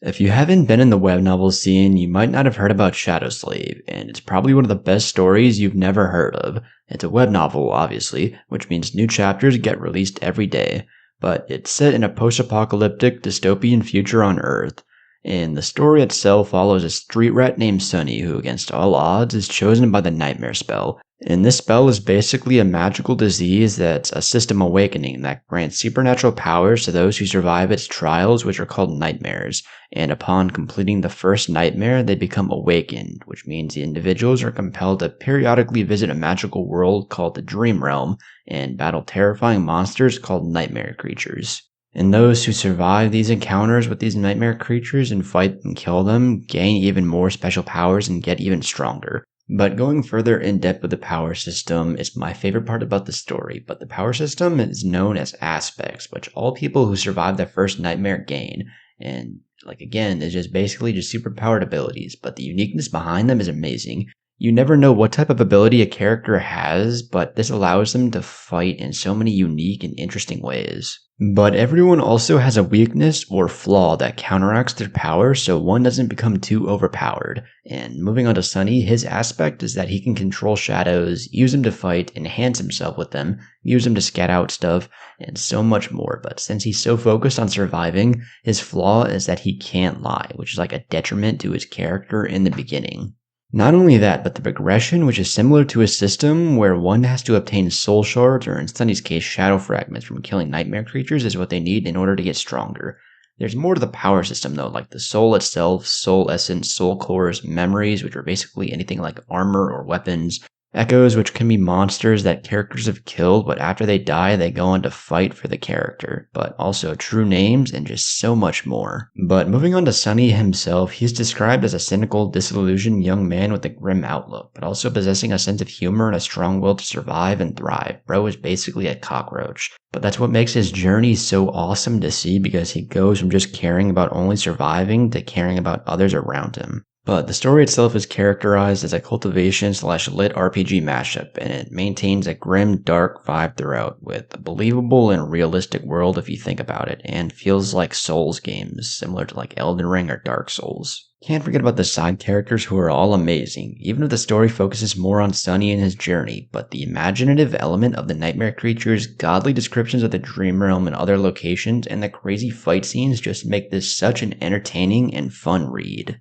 If you haven't been in the web novel scene, you might not have heard about Shadow Slave, and it's probably one of the best stories you've never heard of. It's a web novel, obviously, which means new chapters get released every day, but it's set in a post-apocalyptic dystopian future on Earth. And the story itself follows a street rat named Sunny who, against all odds, is chosen by the Nightmare spell. And this spell is basically a magical disease that's a system awakening that grants supernatural powers to those who survive its trials, which are called nightmares. And upon completing the first nightmare, they become awakened, which means the individuals are compelled to periodically visit a magical world called the Dream Realm and battle terrifying monsters called nightmare creatures. And those who survive these encounters with these nightmare creatures and fight and kill them gain even more special powers and get even stronger. But going further in depth with the power system is my favorite part about the story, but the power system is known as aspects, which all people who survive the first nightmare gain. And again, it's just basically just superpowered abilities, but the uniqueness behind them is amazing. You never know what type of ability a character has, but this allows them to fight in so many unique and interesting ways. But everyone also has a weakness or flaw that counteracts their power so one doesn't become too overpowered. And moving on to Sunny, his aspect is that he can control shadows, use them to fight, enhance himself with them, use them to scat out stuff, and so much more. But since he's so focused on surviving, his flaw is that he can't lie, which is like a detriment to his character in the beginning. Not only that, but the progression, which is similar to a system where one has to obtain soul shards, or in Sunny's case, shadow fragments from killing nightmare creatures, is what they need in order to get stronger. There's more to the power system though, like the soul itself, soul essence, soul cores, memories, which are basically anything like armor or weapons, echoes, which can be monsters that characters have killed, but after they die, they go on to fight for the character, but also true names and just so much more. But moving on to Sunny himself, he's described as a cynical, disillusioned young man with a grim outlook, but also possessing a sense of humor and a strong will to survive and thrive. Bro is basically a cockroach. But that's what makes his journey so awesome to see, because he goes from just caring about only surviving to caring about others around him. But the story itself is characterized as a cultivation/lit RPG mashup, and it maintains a grim, dark vibe throughout, with a believable and realistic world if you think about it, and feels like Souls games, similar to like Elden Ring or Dark Souls. Can't forget about the side characters who are all amazing, even if the story focuses more on Sunny and his journey, but the imaginative element of the nightmare creatures, godly descriptions of the dream realm and other locations, and the crazy fight scenes just make this such an entertaining and fun read.